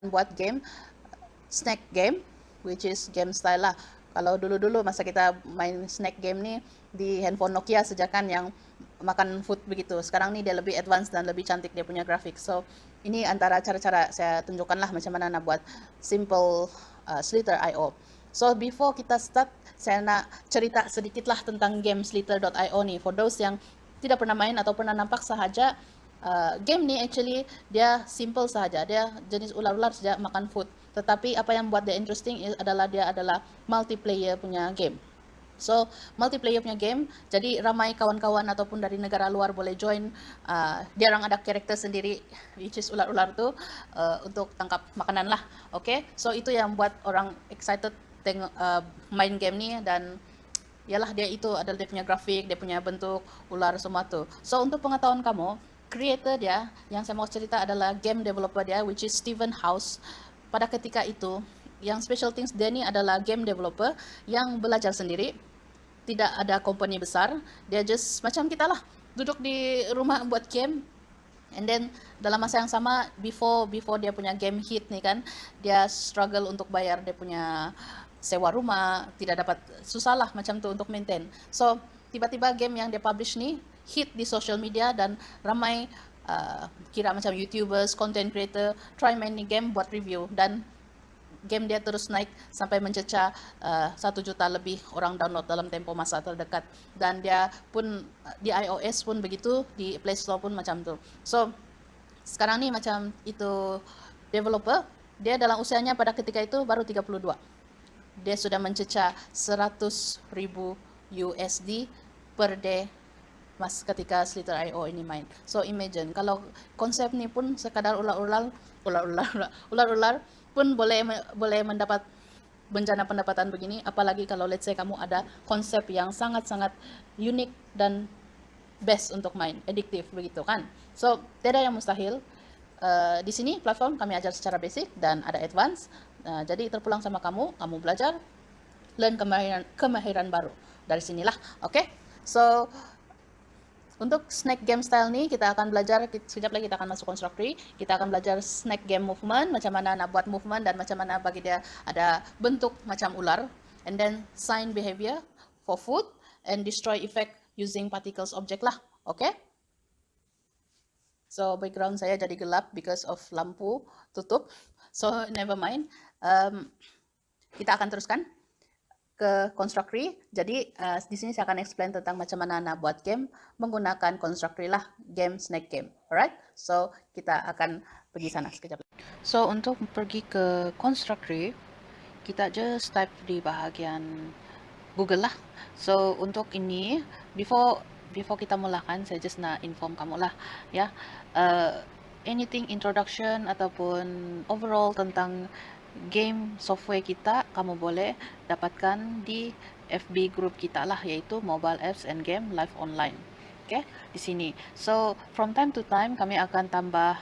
buat game snack game, which is game style lah. Kalau dulu-dulu masa kita main snack game nih di handphone Nokia sejak kan yang makan food begitu. Sekarang nih dia lebih advance dan lebih cantik dia punya grafik. So ini antara cara-cara saya tunjukkan lah macam mana nak buat simple Slither.io. So before kita start, saya nak cerita sedikit lah tentang game Slither.io nih. For those yang tidak pernah main atau pernah nampak sahaja, game ni actually dia simple sahaja. Dia jenis ular-ular saja makan food. Tetapi apa yang buat dia interesting adalah dia adalah multiplayer punya game. So multiplayer punya game, jadi ramai kawan-kawan ataupun dari negara luar boleh join. Dia orang ada karakter sendiri, which is ular-ular tu untuk tangkap makanan lah. Okay, so itu yang buat orang excited tengok main game ni. Dan yalah, dia itu adalah dia punya grafik, dia punya bentuk ular semua tu. So untuk pengetahuan kamu, creator dia yang saya mau cerita adalah game developer dia, which is Steven House. Pada ketika itu, yang special things dia ni adalah game developer yang belajar sendiri, tidak ada company besar. Dia just macam kita lah, duduk di rumah buat game. And then dalam masa yang sama, before dia punya game hit nih kan, dia struggle untuk bayar dia punya sewa rumah, tidak dapat, susah lah macam tu untuk maintain. So tiba-tiba game yang dia publish nih hit di social media dan ramai kira macam YouTubers, content creator try main ni game buat review, dan game dia terus naik sampai mencecah 1 juta lebih orang download dalam tempo masa terdekat. Dan dia pun di iOS pun begitu, di Play Store pun macam tu. So sekarang ni macam itu developer, dia dalam usianya pada ketika itu baru 32. Dia sudah mencecah 100,000 USD per day mas ketika Slither.io ini main. So imagine kalau konsep ni pun sekadar ular-ular pun boleh mendapat bencana pendapatan begini, apalagi kalau let's say kamu ada konsep yang sangat-sangat unik dan best untuk main, addiktif begitu kan. So tidak yang mustahil. Di sini platform kami ajar secara basic dan ada advance. Jadi terpulang sama kamu belajar, learn kemahiran baru dari sinilah. Okay, so untuk snack game style nih kita akan belajar, sekejap lagi kita akan masuk construct tree. Kita akan belajar snack game movement, macam mana nak buat movement dan macam mana bagi dia ada bentuk macam ular. And then sign behavior for food and destroy effect using particles object lah. Okay? So background saya jadi gelap because of lampu tutup. So never mind. Kita akan teruskan ke construct tree. Jadi di sini saya akan explain tentang macam mana nak buat game menggunakan construct tree lah, game snack game. Alright, so kita akan pergi sana sekejap. So untuk pergi ke construct tree, kita just type di bahagian Google lah. So untuk ini, before kita mulakan, saya just nak inform kamu lah ya, anything introduction ataupun overall tentang game software kita, kamu boleh dapatkan di FB group kita lah, yaitu Mobile Apps and Game Live Online. Okay, di sini. So from time to time kami akan tambah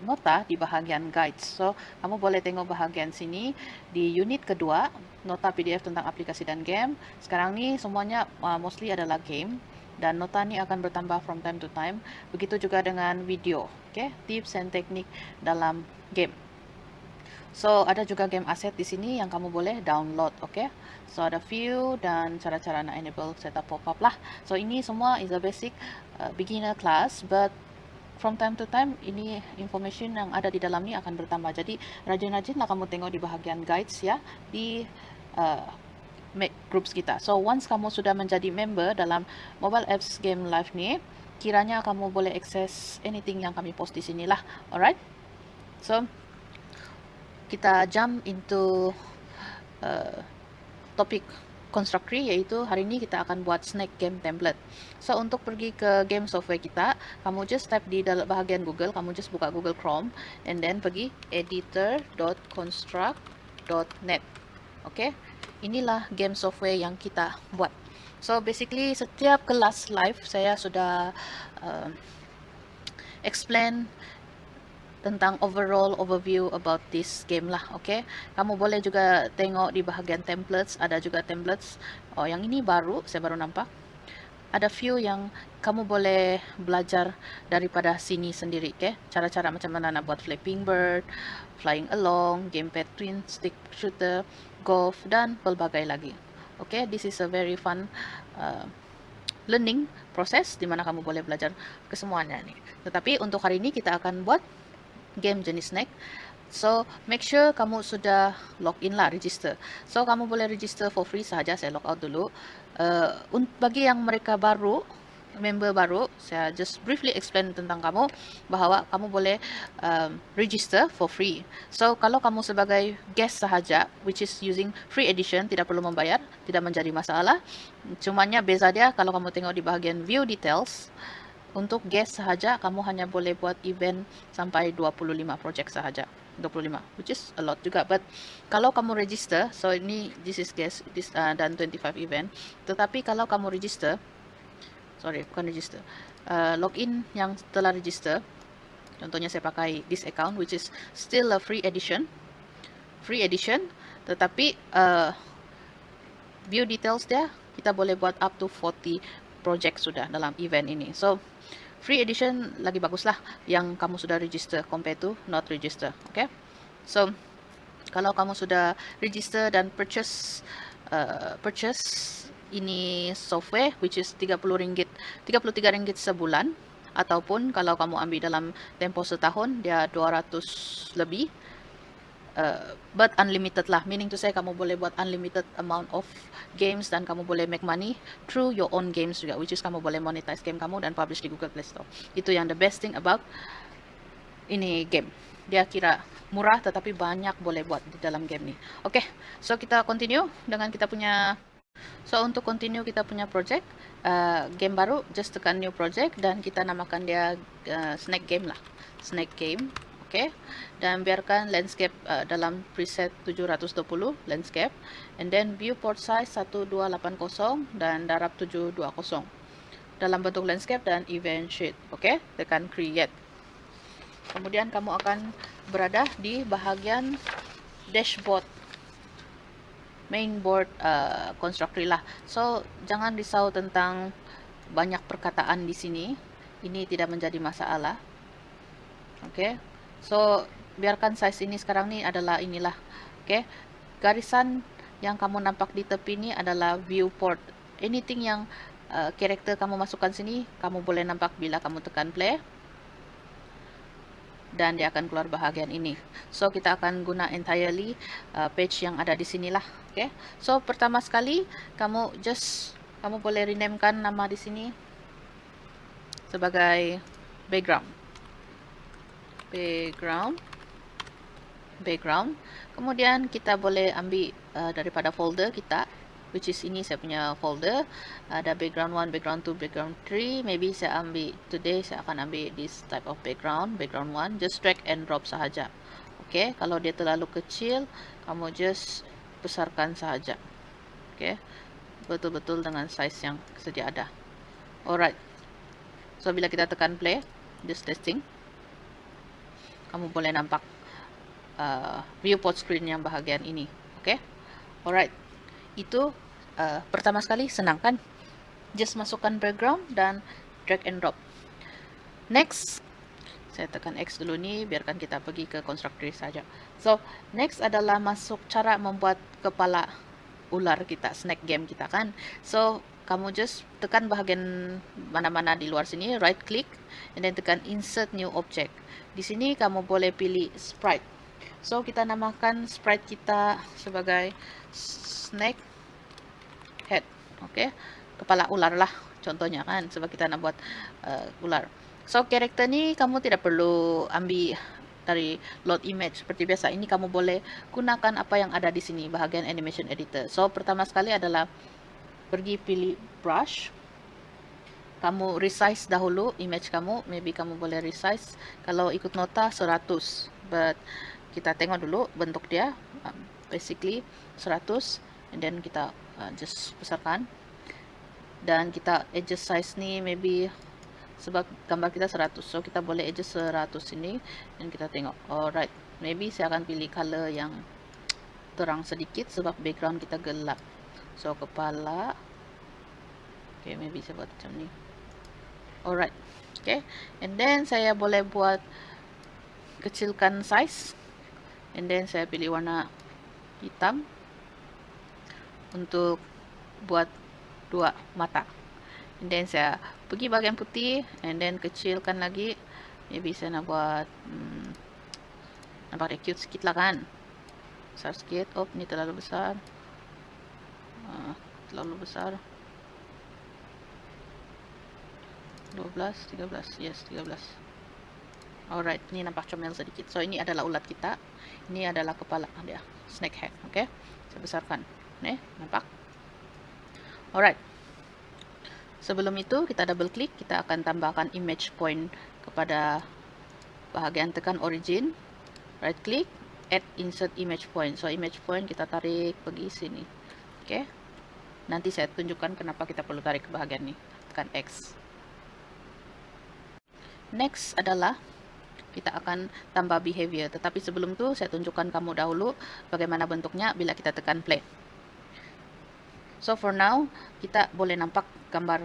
nota di bahagian guides. So kamu boleh tengok bahagian sini di unit kedua, nota PDF tentang aplikasi dan game. Sekarang ni semuanya mostly adalah game, dan nota ni akan bertambah from time to time. Begitu juga dengan video. Okay, tips and teknik dalam game. So ada juga game asset di sini yang kamu boleh download. Okay, so ada view dan cara-cara nak enable setup pop-up lah. So ini semua is a basic beginner class, but from time to time ini information yang ada di dalam ni akan bertambah. Jadi rajin-rajinlah kamu tengok di bahagian guides ya, di groups kita. So once kamu sudah menjadi member dalam Mobile Apps Game Live ni, kiranya kamu boleh access anything yang kami post di sini lah. Alright, so kita jump into topik construct tree, yaitu hari ini kita akan buat snack game template. So untuk pergi ke game software kita, kamu just type di dalam bahagian Google, kamu just buka Google Chrome and then pergi editor.construct.net. Okay, inilah game software yang kita buat. So basically setiap kelas live saya sudah explain tentang overall overview about this game lah. Okay, kamu boleh juga tengok di bahagian templates, ada juga templates. Oh, yang ini baru, saya baru nampak. ada few yang kamu boleh belajar daripada sini sendiri, okay? Cara-cara macam mana nak buat Flapping Bird, Flying Along, Gamepad Twin Stick Shooter, Golf, dan pelbagai lagi. Okay, this is a very fun learning proses di mana kamu boleh belajar kesemuanya nih. Tetapi untuk hari ini kita akan buat game jenis snack. So, make sure kamu sudah login lah, register. So, kamu boleh register for free sahaja. Saya log out dulu. Bagi yang mereka baru, member baru, saya just briefly explain tentang kamu, bahawa kamu boleh register for free. So, kalau kamu sebagai guest sahaja, which is using free edition, tidak perlu membayar, tidak menjadi masalah. Cumanya beza dia, kalau kamu tengok di bahagian view details, untuk guest sahaja, kamu hanya boleh buat event sampai 25 project sahaja. 25, which is a lot juga. But kalau kamu register, so ini this is guest, dan 25 event. Tetapi kalau kamu register, sorry, bukan register, login yang telah register, contohnya saya pakai this account, which is still a free edition, tetapi view details dia, kita boleh buat up to 40 project sudah dalam event ini. So, free edition lagi bagus lah yang kamu sudah register compare to not register. Okay, so kalau kamu sudah register dan purchase ini software, which is 30 ringgit, 33 ringgit sebulan, ataupun kalau kamu ambil dalam tempoh setahun dia 200 lebih. But unlimited lah, meaning to say kamu boleh buat unlimited amount of games dan kamu boleh make money through your own games juga, which is kamu boleh monetize game kamu dan publish di Google Play Store. Itu yang the best thing about ini game. Dia kira murah tetapi banyak boleh buat di dalam game ni. Okay, so kita continue dengan kita punya. So untuk continue kita punya project, game baru, just tekan new project dan kita namakan dia snack game lah, snack game. Okay, dan biarkan landscape dalam preset 720 landscape, and then viewport size 1280 dan darab 720 dalam bentuk landscape dan event sheet. Okay, tekan create. Kemudian kamu akan berada di bahagian dashboard, mainboard constructor lah. So jangan risau tentang banyak perkataan di sini, ini tidak menjadi masalah. Okay, so biarkan size ini sekarang ni adalah inilah. Okay, garisan yang kamu nampak di tepi ni adalah viewport. Anything yang karakter kamu masukkan sini, kamu boleh nampak bila kamu tekan play, dan dia akan keluar bahagian ini. So kita akan guna entirely page yang ada di sinilah. Okay, so pertama sekali kamu boleh renamekan nama di sini sebagai background. Kemudian kita boleh ambil daripada folder kita, which is ini saya punya folder, ada background 1, background 2, background 3. Maybe saya ambil today, saya akan ambil this type of background 1. Just drag and drop sahaja. Okay, kalau dia terlalu kecil, kamu just besarkan sahaja. Okay, betul-betul dengan size yang sedia ada. Alright, so bila kita tekan play, just testing, kamu boleh nampak viewport screen yang bahagian ini. Okay, alright, itu pertama sekali senang kan, just masukkan background dan drag and drop. Next, saya tekan X dulu nih, biarkan kita pergi ke constructor saja. So next adalah masuk cara membuat kepala ular kita, snack game kita kan. So kamu just tekan bahagian mana-mana di luar sini, right click, and then tekan insert new object. Di sini kamu boleh pilih sprite. So kita namakan sprite kita sebagai snack head. Okay, kepala ular lah contohnya kan, sebab kita nak buat ular. So karakter ni kamu tidak perlu ambil dari load image seperti biasa. Ini kamu boleh gunakan apa yang ada di sini bahagian animation editor. So pertama sekali adalah pergi pilih brush, kamu resize dahulu image kamu. Maybe kamu boleh resize kalau ikut nota 100, but kita tengok dulu bentuk dia, basically 100, and then kita just besarkan, dan kita adjust size ni maybe sebab gambar kita 100, so kita boleh adjust 100 ini, dan kita tengok. Alright, maybe saya akan pilih color yang terang sedikit sebab background kita gelap. So kepala Okay, maybe saya buat macam ni. Alright. Okay, and then saya boleh buat kecilkan size, and then saya pilih warna hitam untuk buat dua mata. And then saya pergi bahagian putih, and then kecilkan lagi. Maybe saya nak buat nampak dia cute sikit lah kan, besar sikit. Oh, ni terlalu besar, terlalu besar. 12, 13, yes 13. Alright, ni nampak comel sedikit. So ini adalah ulat kita, ini adalah kepala dia, snake head. Okay, saya besarkan, nampak. Alright, sebelum itu kita double klik, kita akan tambahkan image point kepada bahagian tekan origin, right click, add insert image point. So image point kita tarik pergi sini. Okay, nanti saya tunjukkan kenapa kita perlu tarik ke bahagian ini. Tekan X. Next adalah kita akan tambah behavior, tetapi sebelum itu saya tunjukkan kamu dahulu bagaimana bentuknya bila kita tekan play. So for now, kita boleh nampak gambar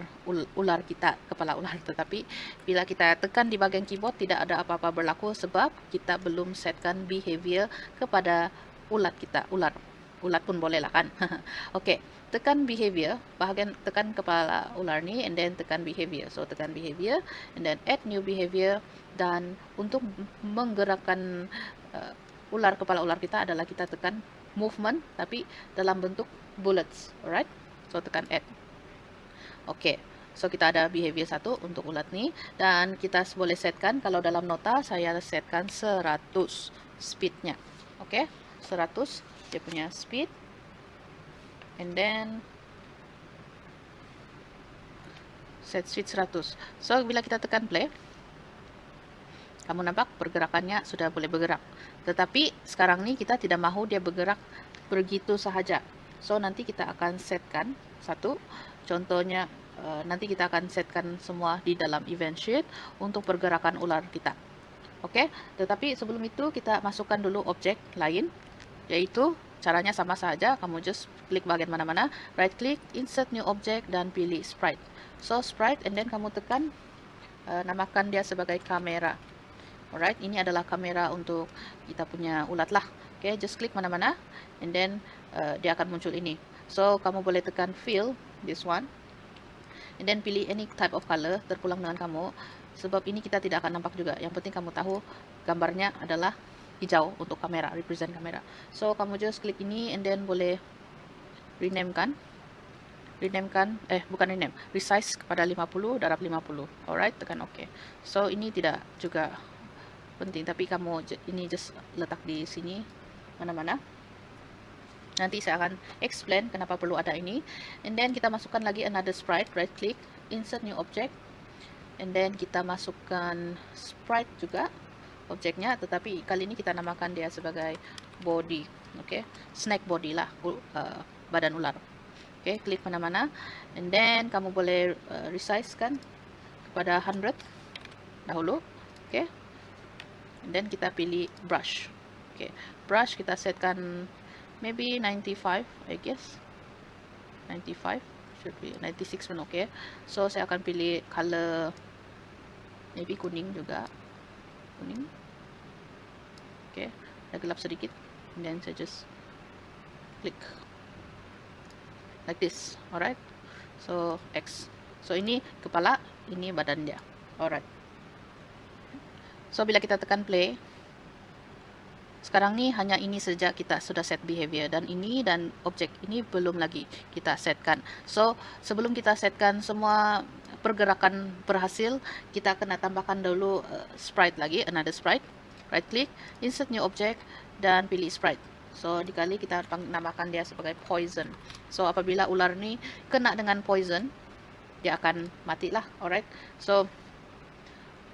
ular kita, kepala ular, tetapi bila kita tekan di bagian keyboard tidak ada apa-apa berlaku sebab kita belum setkan behavior kepada ulat kita, ular. Ulat pun boleh lah kan. Oke, tekan behavior, bahagian tekan kepala ular ni, and then tekan behavior. So tekan behavior, and then add new behavior. Dan untuk menggerakkan ular, kepala ular kita adalah kita tekan movement, tapi dalam bentuk bullets. Alright, so tekan add. Oke, so kita ada behavior 1 untuk ulat ni, dan kita boleh setkan, kalau dalam nota saya setkan 100 speednya. Oke, 100 dia punya speed, and then set speed 100. So bila kita tekan play, kamu nampak pergerakannya sudah boleh bergerak. Tetapi sekarang ni kita tidak mahu dia bergerak begitu sahaja. So nanti kita akan setkan satu, contohnya nanti kita akan setkan semua di dalam event sheet untuk pergerakan ular kita. Oke, tetapi sebelum itu kita masukkan dulu objek lain, yaitu caranya sama saja, kamu just klik bagian mana-mana, right click, insert new object, dan pilih sprite. So sprite, and then kamu tekan, namakan dia sebagai kamera. Alright, ini adalah kamera untuk kita punya ulat lah. Okay, just klik mana-mana, and then dia akan muncul ini. So kamu boleh tekan fill, this one, and then pilih any type of color, terpulang dengan kamu, sebab ini kita tidak akan nampak juga. Yang penting kamu tahu gambarnya adalah hijau untuk kamera, represent kamera. So kamu just klik ini, and then boleh rename kan, bukan rename, resize kepada 50, darab 50. Alright, tekan OK. So ini tidak juga penting, tapi kamu ini just letak di sini mana-mana. Nanti saya akan explain kenapa perlu ada ini. And then kita masukkan lagi another sprite, right click, insert new object, and then kita masukkan sprite juga objeknya, tetapi kali ini kita namakan dia sebagai body. Oke, snake body lah, badan ular. Oke, klik mana-mana, and then kamu boleh resize kan kepada 100 dahulu. Oke, and then kita pilih brush. Oke, brush kita setkan maybe 95, I guess 95, should be 96 pun oke. So saya akan pilih color maybe kuning juga, kuning. Oke, agak gelap sedikit, and then saya just klik like this. Alright, so X. So ini kepala, ini badan dia. Alright, so bila kita tekan play, sekarang ni hanya ini saja kita sudah set behavior, dan ini dan objek ini belum lagi kita setkan. So sebelum kita setkan semua pergerakan berhasil, kita kena tambahkan dulu sprite lagi, another sprite. Right click, insert new object, dan pilih sprite. So dikali kita namakan dia sebagai poison. So apabila ular ni kena dengan poison, dia akan mati lah. Alright, so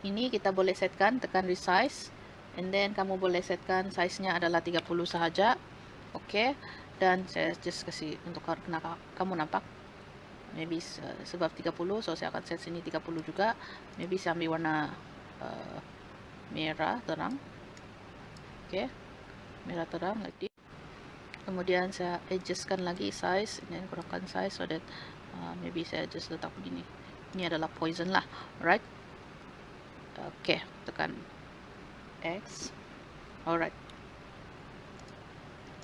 ini kita boleh setkan, tekan resize, and then kamu boleh setkan size-nya adalah 30 sahaja. Oke, dan saya just kasih untuk kamu nampak, maybe sebab 30, so saya akan set sini 30 juga. Maybe saya ambil warna merah terang. Oke, merah terang like this. Kemudian saya adjustkan lagi size, dan kurangkan size so that Maybe saya just letak begini. Ini adalah poison lah, right? Oke, tekan X. Alright.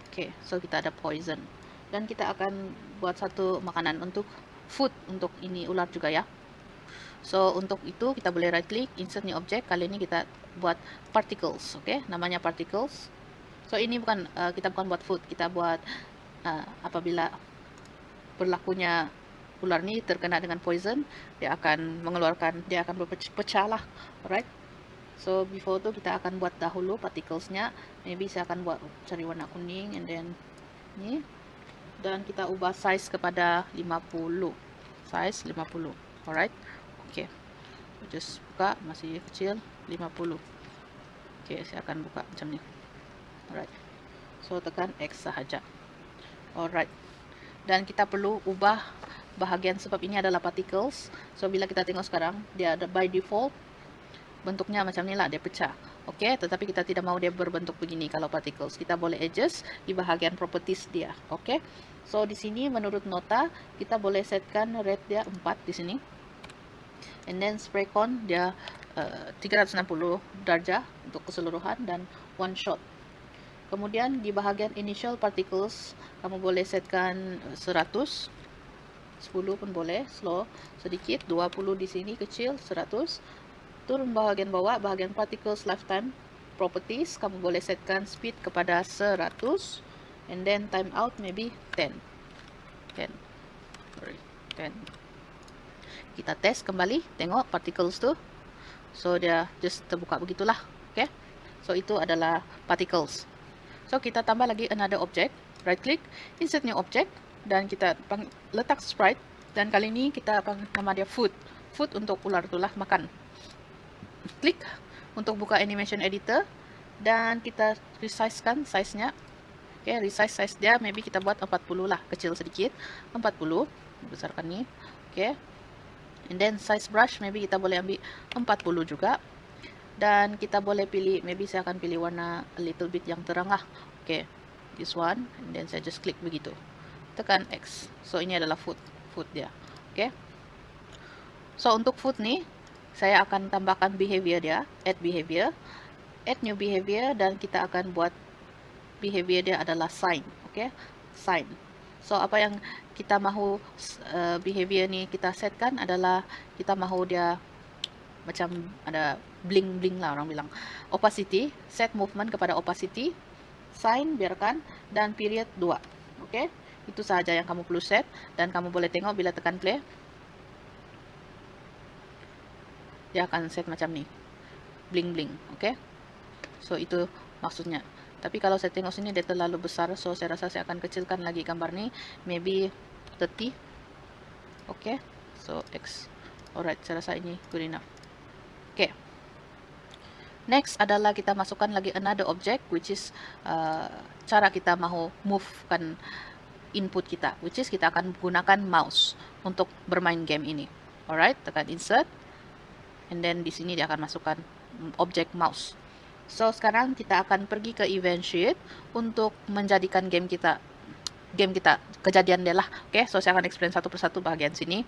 Oke, so kita ada poison. Dan kita akan buat satu makanan untuk food untuk ini ular juga ya. So untuk itu kita boleh right click, insert new object. Kali ini kita buat particles, oke? Namanya particles. So ini bukan kita bukan buat food, kita buat apabila berlakunya ular ini terkena dengan poison, dia akan berpecah lah, alright? So before itu kita akan buat dahulu particlesnya. Maybe saya akan buat cari warna kuning, and then ini, dan kita ubah size kepada 50, size 50, alright? Oke, just buka, masih kecil, 50. Oke, saya akan buka macam ni, alright? So tekan X sahaja, alright? Dan kita perlu ubah bahagian sebab ini adalah particles. So bila kita tengok sekarang, dia ada by default bentuknya macam ni lah, dia pecah. Oke, tetapi kita tidak mau dia berbentuk begini kalau particles. Kita boleh adjust di bahagian properties dia. Oke. So di sini menurut nota kita boleh setkan rate dia 4 di sini. And then spray con dia 360 darjah untuk keseluruhan dan one shot. Kemudian di bahagian initial particles kamu boleh setkan 100. 10 pun boleh, slow sedikit, 20 di sini kecil, 100. Turun bahagian bawah, bahagian particles lifetime properties, kamu boleh setkan speed kepada 100, and then time out maybe 10. Kita tes kembali, tengok particles tu. So dia just terbuka begitulah, oke? So itu adalah particles. So kita tambah lagi another object, right click, insert new object, dan kita letak sprite, dan kali ini kita nama dia food untuk ular itulah, makan. Klik untuk buka animation editor, dan kita resizekan size-nya. Oke, resize size dia maybe kita buat 40 lah, kecil sedikit, 40, besarkan ni. Oke, and then size brush maybe kita boleh ambil 40 juga, dan kita boleh pilih, maybe saya akan pilih warna a little bit yang terang lah. Oke, this one, and then saya just klik begitu, tekan X. So ini adalah food dia. Oke. So untuk food nih saya akan tambahkan behavior dia, add new behavior, dan kita akan buat behavior dia adalah sign. Oke, sign. So apa yang kita mahu behavior nih kita setkan adalah kita mahu dia macam ada bling lah orang bilang. Opacity, set movement kepada opacity, sign biarkan, dan period 2. Oke. Itu sahaja yang kamu perlu set, dan kamu boleh tengok bila tekan play, dia akan set macam ni, bling. Oke. So itu maksudnya. Tapi kalau saya tengok sini dia terlalu besar, so saya rasa saya akan kecilkan lagi gambar ni, maybe 30. Oke. So X. Alright, saya rasa ini good enough. Oke. Next adalah kita masukkan lagi another object, which is cara kita mahu move kan input kita, which is kita akan gunakan mouse untuk bermain game ini. Alright, tekan insert, and then di sini dia akan masukkan objek mouse. So sekarang kita akan pergi ke event sheet untuk menjadikan game kita kejadian dia lah. Oke, so saya akan explain satu persatu bagian sini.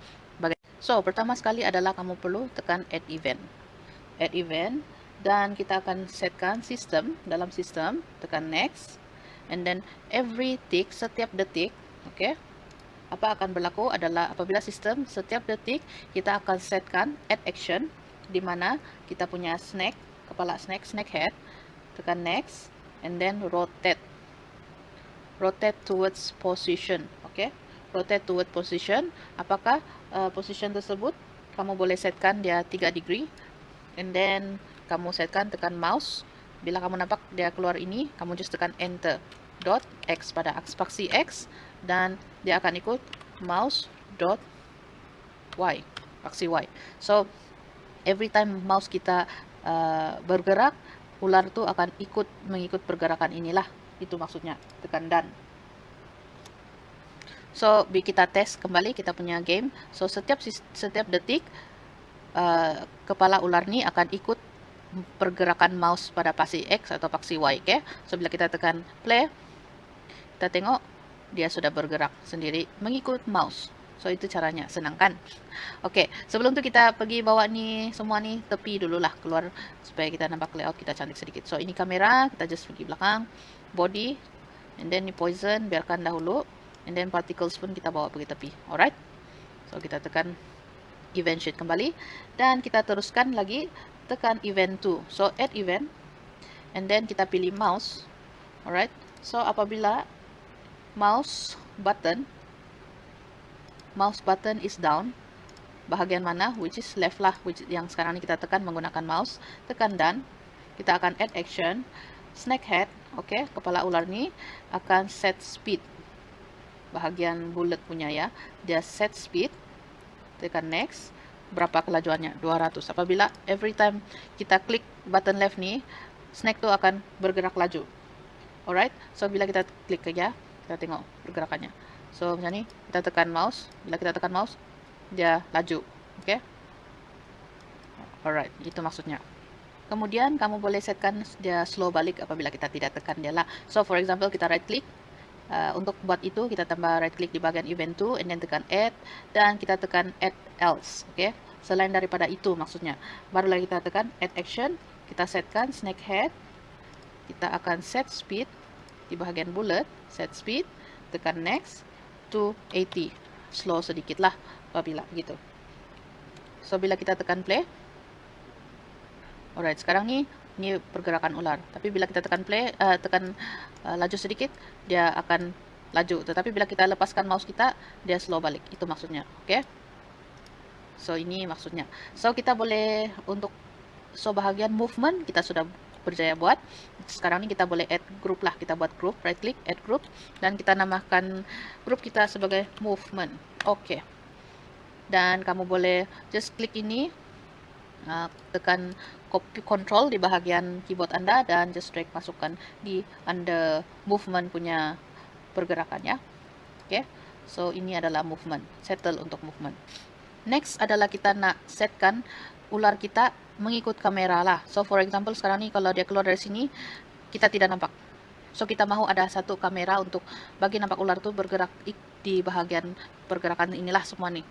So pertama sekali adalah kamu perlu tekan add event, dan kita akan setkan sistem. Dalam sistem tekan next, and then every tick, setiap detik, oke, apa akan berlaku adalah apabila sistem setiap detik kita akan setkan add action, di mana kita punya snake, kepala snake head, tekan next, and then rotate towards position. Oke, rotate toward position. Apakah position tersebut kamu boleh setkan dia 3 degree, and then kamu setkan, tekan mouse. Bila kamu nampak dia keluar ini, kamu just tekan enter. Dot X pada aksi X, dan dia akan ikut mouse dot Y, aksi Y. So every time mouse kita bergerak, ular itu akan mengikut pergerakan inilah, itu maksudnya. Tekan done. So kita tes kembali kita punya game. So setiap detik kepala ular ini akan ikut pergerakan mouse pada paksi X atau paksi Y. Okay? So bila kita tekan play, kita tengok dia sudah bergerak sendiri mengikut mouse. So itu caranya, senang kan? Oke, sebelum itu kita pergi bawa nih semua nih tepi dulu lah keluar supaya kita nampak layout kita cantik sedikit. So ini kamera, kita just pergi belakang, body, and then ini poison biarkan dahulu, and then particles pun kita bawa pergi tepi. Alright? So kita tekan event sheet kembali dan kita teruskan lagi tekan event 2. So add event, and then kita pilih mouse. Alright? So apabila mouse button is down, bahagian mana, which is left lah, which yang sekarang ini kita tekan menggunakan mouse, tekan done, kita akan add action, snack head, oke, kepala ular ini akan set speed, bahagian bullet punya ya, dia set speed, tekan next, berapa kelajuannya, 200, apabila every time kita klik button left nih, snack tuh akan bergerak laju, alright, so bila kita klik aja, kita tengok pergerakannya. So macam ni, kita tekan mouse, bila kita tekan mouse dia laju, oke. Alright, itu maksudnya. Kemudian kamu boleh setkan dia slow balik apabila kita tidak tekan dia lah. So for example kita right click, untuk buat itu kita tambah right click di bagian event 2, and then tekan add, dan kita tekan add else, oke. Selain daripada itu maksudnya, barulah kita tekan add action, kita setkan snack head, kita akan set speed di bahagian bullet, set speed, tekan next to 80, slow sedikit lah apabila gitu. So bila kita tekan play, alright, sekarang ini pergerakan ular, tapi bila kita tekan play, laju sedikit, dia akan laju, tetapi bila kita lepaskan mouse kita, dia slow balik, itu maksudnya, oke. So ini maksudnya. So kita boleh untuk bahagian movement kita sudah berjaya buat. Sekarang ini kita boleh add group lah, kita buat group, right click, add group, dan kita namakan grup kita sebagai movement, oke. Dan kamu boleh just klik ini, tekan copy control di bahagian keyboard Anda, dan just drag masukkan di under movement punya pergerakan ya, oke. So ini adalah movement, settle untuk movement. Next adalah kita nak setkan ular kita mengikut kamera lah. So for example sekarang nih kalau dia keluar dari sini kita tidak nampak. So kita mau ada satu kamera untuk bagi nampak ular tuh bergerak di bahagian pergerakan inilah semua nih.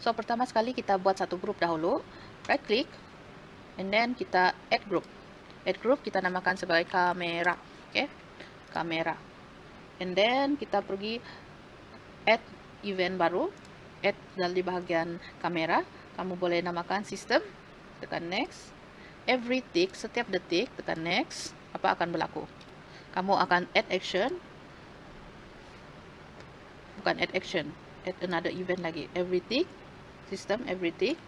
So pertama sekali kita buat satu grup dahulu, right click, and then kita add group. Add group kita namakan sebagai kamera, oke, kamera. And then kita pergi add event baru, add di bahagian kamera. Kamu boleh namakan sistem, tekan next. Every tick, setiap detik, tekan next. Apa akan berlaku? Kamu akan add action. Bukan add action, add another event lagi. Every tick, sistem, every tick.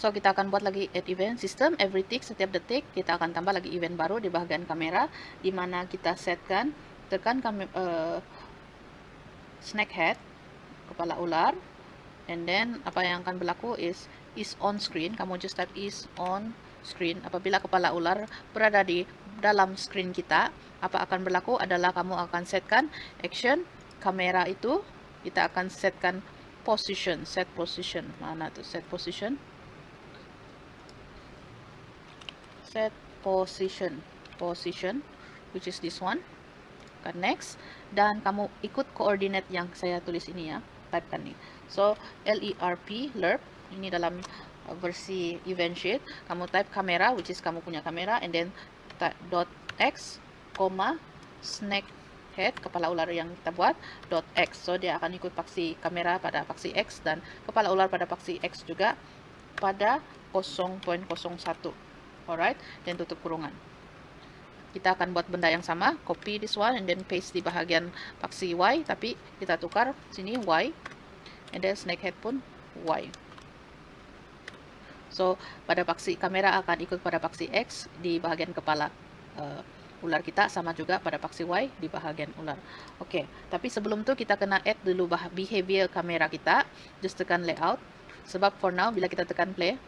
So kita akan buat lagi add event, sistem, every tick, setiap detik. Kita akan tambah lagi event baru di bahagian kamera, di mana kita setkan, tekan snack head, kepala ular. And then apa yang akan berlaku is on screen. Kamu just type is on screen. Apabila kepala ular berada di dalam screen kita, apa akan berlaku adalah kamu akan setkan action kamera itu. Kita akan setkan position, set position. Mana tuh set position? Set position, which is this one. Tekan next, dan kamu ikut koordinat yang saya tulis ini ya. Typekan nih. So LERP, LERP, ini dalam versi event sheet, kamu type kamera, which is kamu punya kamera, and then .x, snack head, kepala ular yang kita buat, .x. So dia akan ikut paksi kamera pada paksi X, dan kepala ular pada paksi X juga pada 0.01. Alright, dan tutup kurungan. Kita akan buat benda yang sama, copy this one and then paste di bahagian paksi Y, tapi kita tukar sini Y, and then snack head pun Y. So pada paksi kamera akan ikut pada paksi X di bahagian kepala ular kita, sama juga pada paksi Y di bahagian ular. Oke, tapi sebelum itu kita kena add dulu behavior kamera kita. Just tekan layout, sebab for now bila kita tekan play,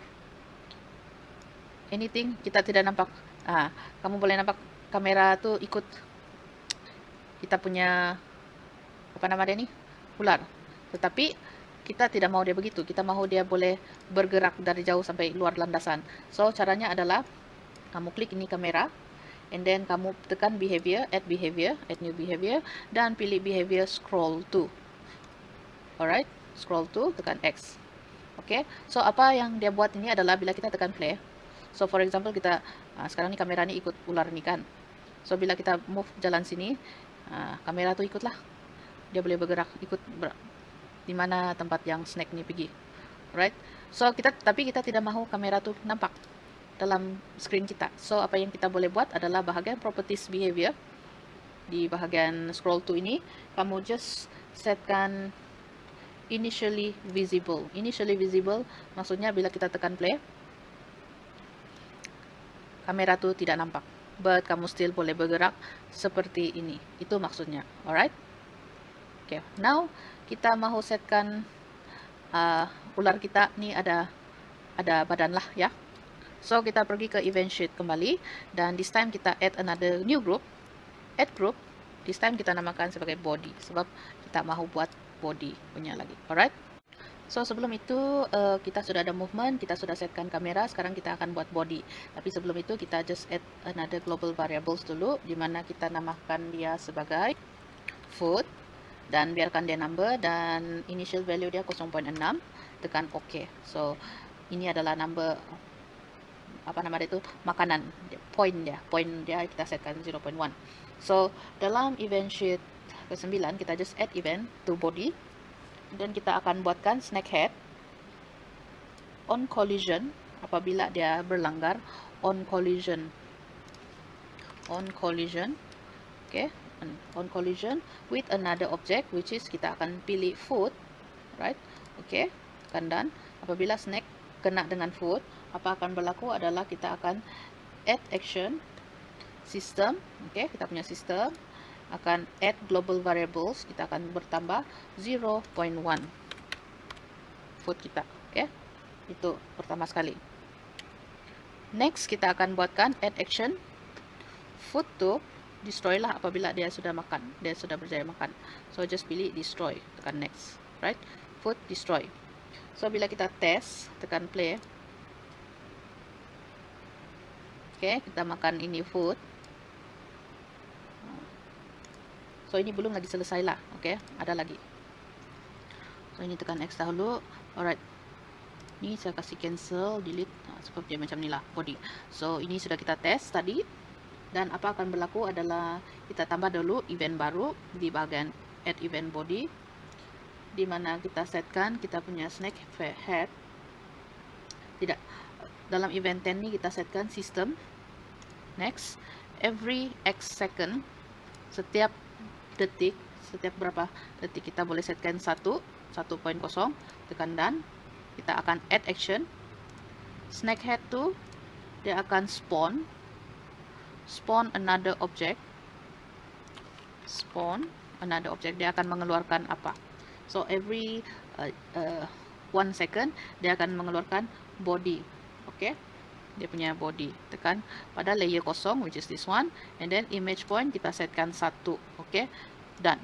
anything kita tidak nampak. Kamu boleh nampak kamera tuh ikut kita punya apa nama dia nih, ular. Tetapi kita tidak mau dia begitu. Kita mau dia boleh bergerak dari jauh sampai luar landasan. So caranya adalah kamu klik ini kamera, and then kamu tekan behavior, add new behavior, dan pilih behavior scroll to. Alright, scroll to, tekan X. Oke, so apa yang dia buat ini adalah bila kita tekan play. So for example kita sekarang ni kamera ni ikut ular ni kan. So bila kita move jalan sini, kamera tu ikutlah. Dia boleh bergerak ikut di mana tempat yang snack ni pergi. Alright. So tapi kita tidak mahu kamera tu nampak dalam screen kita. So apa yang kita boleh buat adalah bahagian properties behavior. Di bahagian scroll to ini, kamu just setkan initially visible. Initially visible maksudnya bila kita tekan play, kamera tu tidak nampak, but kamu still boleh bergerak seperti ini. Itu maksudnya. Alright. Okay. Now kita mahu setkan ular kita ni ada badan lah ya. So kita pergi ke event sheet kembali, dan this time kita add another new group. Add group. This time kita namakan sebagai body, sebab kita mahu buat body punya lagi. Alright. So sebelum itu kita sudah ada movement, kita sudah setkan kamera, sekarang kita akan buat body. Tapi sebelum itu kita just add another global variables dulu, di mana kita namakan dia sebagai foot, dan biarkan dia number, dan initial value dia 0.6, tekan OK. So ini adalah number, apa nama dia itu, makanan, point dia kita setkan 0.1. So dalam event sheet ke-9 kita just add event to body, dan kita akan buatkan snack head on collision apabila dia berlanggar, on collision. Okay, on collision with another object, which is kita akan pilih foot, right? Okay, tekan done. Apabila snack kena dengan foot, apa akan berlaku adalah kita akan add action system. Okay, kita punya sistem akan add global variables, kita akan bertambah 0.1 foot kita. Okay, itu pertama sekali. Next kita akan buatkan add action foot to destroy lah apabila dia sudah makan, dia sudah berjaya makan. So just pilih destroy, tekan next, right? Foot destroy. So bila kita test, tekan play. Okay, kita makan ini food. So ini belum lagi selesai lah. Okay, ada lagi. So ini tekan X dahulu. Alright. Ini saya kasih cancel, delete, seperti macam ni lah body. So ini sudah kita test tadi. Dan apa akan berlaku adalah kita tambah dulu event baru di bagian add event body, di mana kita setkan kita punya snack head. Tidak, dalam event 10 ni kita setkan system. Next, every X second, setiap detik, setiap berapa detik kita boleh setkan 1.0, tekan done. Kita akan add action snack head tu, dia akan spawn another object, dia akan mengeluarkan apa. So every 1 second dia akan mengeluarkan body. Okay, dia punya body, tekan pada layer kosong, which is this one, and then image point kita setkan 1. Okay, done.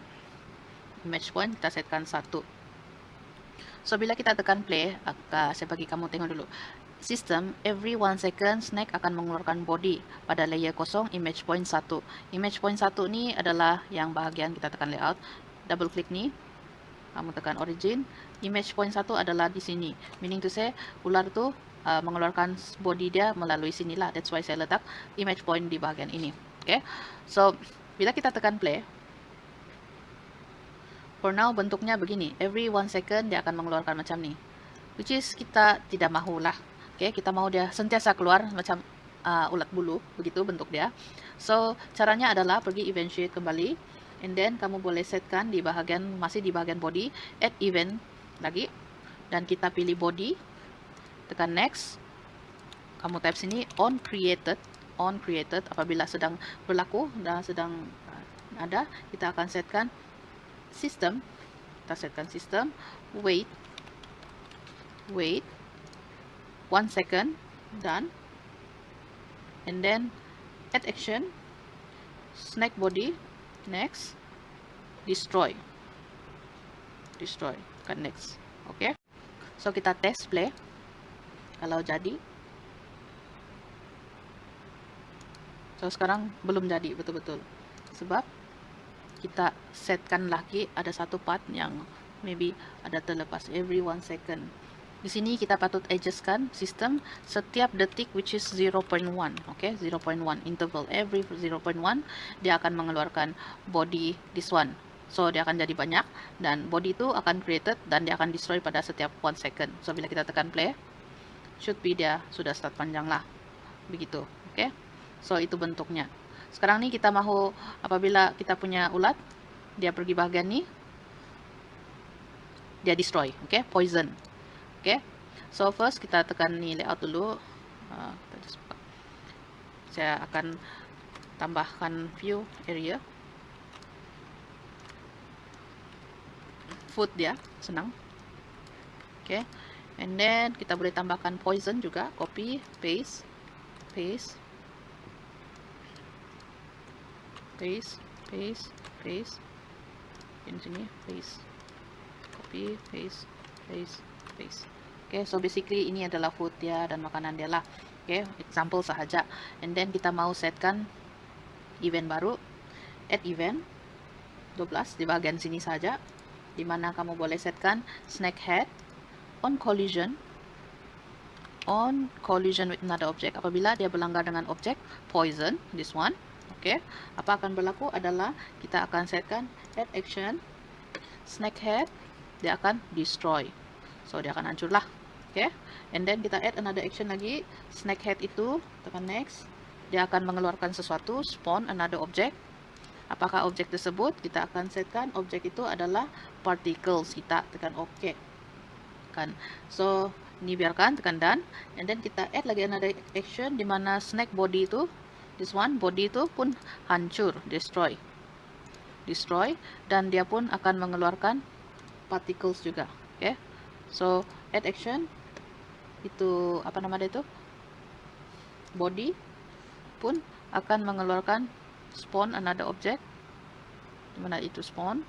Image point kita setkan 1. So bila kita tekan play, saya bagi kamu tengok dulu. System, every 1 second snack akan mengeluarkan body pada layer kosong, image point 1. Image point 1 ni adalah yang bahagian kita tekan layout. Double klik ni, kamu tekan origin. Image point 1 adalah di sini. Meaning to say, ular tu mengeluarkan body dia melalui sinilah. That's why saya letak image point di bahagian ini. Okay, so bila kita tekan play, for now bentuknya begini. Every 1 second dia akan mengeluarkan macam ni, which is kita tidak mahulah. Okay, kita mahu dia sentiasa keluar macam ulat bulu, begitu bentuk dia. So caranya adalah pergi event sheet kembali, and then kamu boleh setkan di bahagian, masih di bahagian body, add event lagi, dan kita pilih body, tekan next. Kamu type sini on created. Apabila sedang berlaku dan sedang ada, kita akan setkan system. Kita setkan system wait 1 second, done. And then add action snack body, next, destroy, tekan next. Okay, so kita test play kalau jadi. So sekarang belum jadi betul-betul, sebab kita setkan lagi ada satu part yang maybe ada terlepas every 1 second. Di sini kita patut adjustkan sistem setiap detik, which is 0.1. Okay, 0.1 interval, every 0.1 dia akan mengeluarkan body this one. So dia akan jadi banyak dan body itu akan created dan dia akan destroy pada setiap 1 second. So bila kita tekan play, should be dia sudah start panjang lah. Begitu. Okay, so itu bentuknya. Sekarang nih kita mau, apabila kita punya ulat, dia pergi bagian nih, dia destroy. Okay, poison. Okay, so first kita tekan nih layout dulu. Saya akan tambahkan view area. Food dia, senang. Okay, and then kita boleh tambahkan poison juga. Copy, paste, paste, paste, paste, paste. Di sini paste, copy, paste, paste, paste. Okay, so basically ini adalah food dia dan makanan dia lah. Okay, example sahaja. And then kita mau setkan event baru, add event 12 di bagian sini saja, dimana kamu boleh setkan snack head on collision with another object. Apabila dia berlanggar dengan objek poison, this one. Okay, apa akan berlaku adalah kita akan setkan add action snack head, dia akan destroy. So dia akan hancur lah. Okay, and then kita add another action lagi, snack head itu, tekan next, dia akan mengeluarkan sesuatu, spawn another object. Apakah objek tersebut? Kita akan setkan objek itu adalah particles. Kita tekan OK kan. So ini biarkan, tekan done, and then kita add lagi another action di mana snack body itu, this one, body itu pun hancur, destroy, dan dia pun akan mengeluarkan particles juga. Okay, so add action itu apa nama dia itu, body pun akan mengeluarkan spawn another object, dimana itu spawn,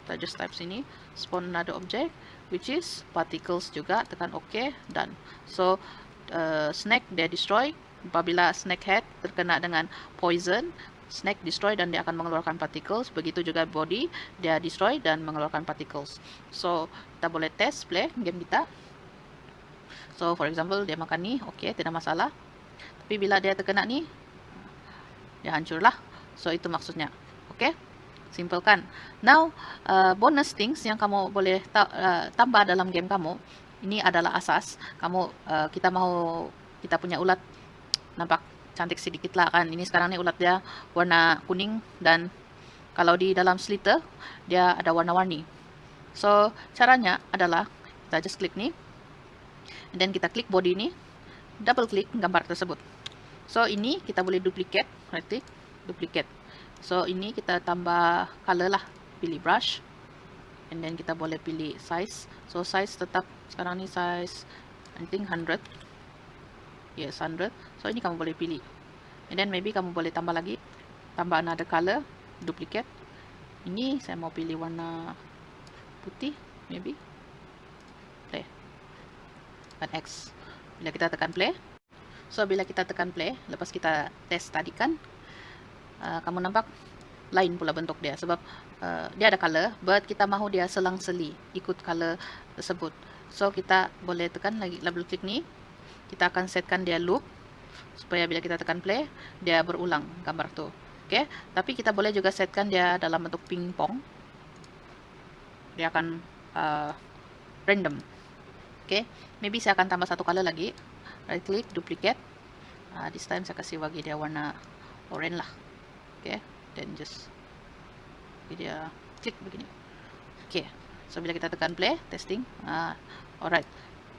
kita just type sini spawn another object which is particles juga, tekan OK, done. So snack dia destroy. Apabila snack head terkena dengan poison, snack destroy dan dia akan mengeluarkan particles. Begitu juga body, dia destroy dan mengeluarkan particles. So kita boleh test play game kita. So for example dia makan nih, oke, tidak masalah. Tapi bila dia terkena nih, dia hancur lah. So itu maksudnya. Oke, simple kan. Now bonus things yang kamu boleh tambah dalam game kamu, ini adalah asas. Kita punya ulat nampak cantik sedikit lah kan. Ini sekarang nih ulat dia warna kuning, dan kalau di dalam sliter dia ada warna-warni. So caranya adalah kita just klik nih, dan kita klik body ini, double klik gambar tersebut. So ini kita boleh duplicate, right click, duplicate. So ini kita tambah color lah, pilih brush, and then kita boleh pilih size. So size tetap sekarang ni size I think 100. Yes, 100. So ini kamu boleh pilih, and then maybe kamu boleh tambah lagi, tambah another color, duplicate. Ini saya mau pilih warna putih, maybe. Play. Tekan X. Bila kita tekan play, so bila kita tekan play, lepas kita test tadi kan, kamu nampak lain pula bentuk dia, sebab dia ada color, but kita mahu dia selang-seli ikut color tersebut. So kita boleh tekan lagi, double click ni, kita akan setkan dia loop, supaya bila kita tekan play, dia berulang gambar tu. Okay, tapi kita boleh juga setkan dia dalam bentuk pingpong, dia akan random. Okay, maybe saya akan tambah satu color lagi, right click, duplicate. This time saya kasih bagi dia warna orange lah. Okay, then just dia klik begini. Okay, so bila kita tekan play, testing, alright.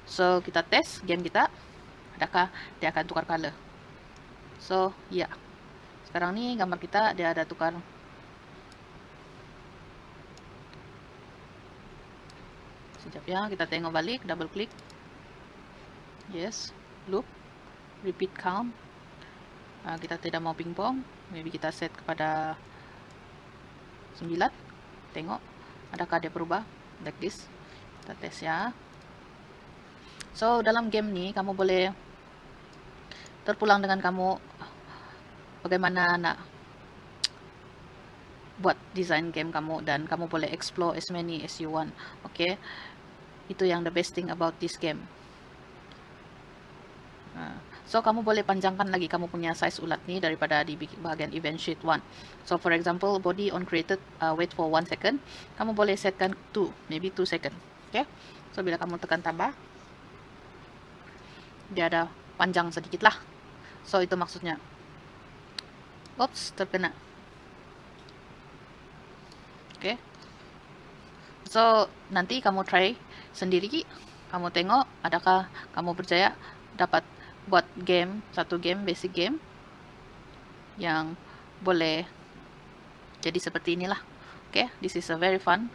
So kita test game kita, adakah dia akan tukar color. So ya, sekarang nih gambar kita dia ada tukar. Sekejap ya, kita tengok balik, double click, yes, loop, repeat count. Kita tidak mau pingpong, maybe kita set kepada 9. Tengok adakah dia berubah, like this. Kita tes ya. So dalam game ni kamu boleh terpulang dengan kamu bagaimana nak buat design game kamu, dan kamu boleh explore as many as you want. Okay, itu yang the best thing about this game. So kamu boleh panjangkan lagi kamu punya size ulat ni daripada di bahagian event sheet 1. So for example, body on created, wait for 1 second, kamu boleh setkan 2, maybe 2 second. Okay, so bila kamu tekan tambah, dia ada panjang sedikit lah. So itu maksudnya. Oops, terkena. Okay, so nanti kamu try sendiri, kamu tengok adakah kamu berjaya dapat buat game, satu game, basic game yang boleh jadi seperti inilah. Okay, this is a very fun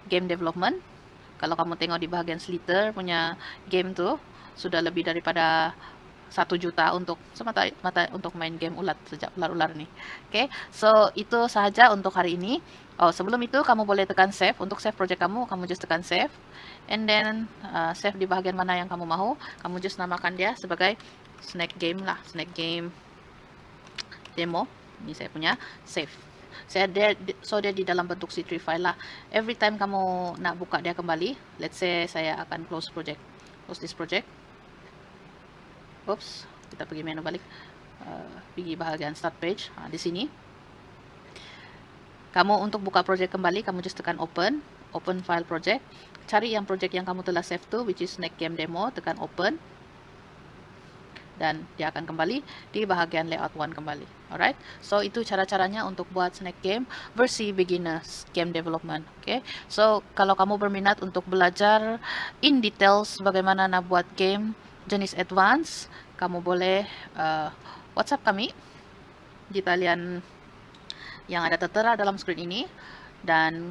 game development. Kalau kamu tengok di bahagian Slither punya game tu, sudah lebih daripada 1 juta untuk semata-mata untuk main game ulat sejak ular-ular ni. Okay, so itu sahaja untuk hari ini. Oh, sebelum itu kamu boleh tekan save. Untuk save project kamu just tekan save, and then save di bahagian mana yang kamu mahu. Kamu just namakan dia sebagai snack game lah, snack game demo. Ini saya punya save. Dia di dalam bentuk C3 file lah. Every time kamu nak buka dia kembali, let's say saya akan close this project. Oops, kita pergi menu balik, pergi bahagian start page. Di sini kamu untuk buka project kembali, kamu just tekan open file project, cari yang project yang kamu telah save tu, which is snack game demo, tekan open, dan dia akan kembali di bahagian layout 1 kembali. Alright, so itu cara-caranya untuk buat snack game versi beginners game development. Okay, so kalau kamu berminat untuk belajar in details bagaimana nak buat game jenis advance, kamu boleh WhatsApp kami di talian yang ada tertera dalam screen ini, dan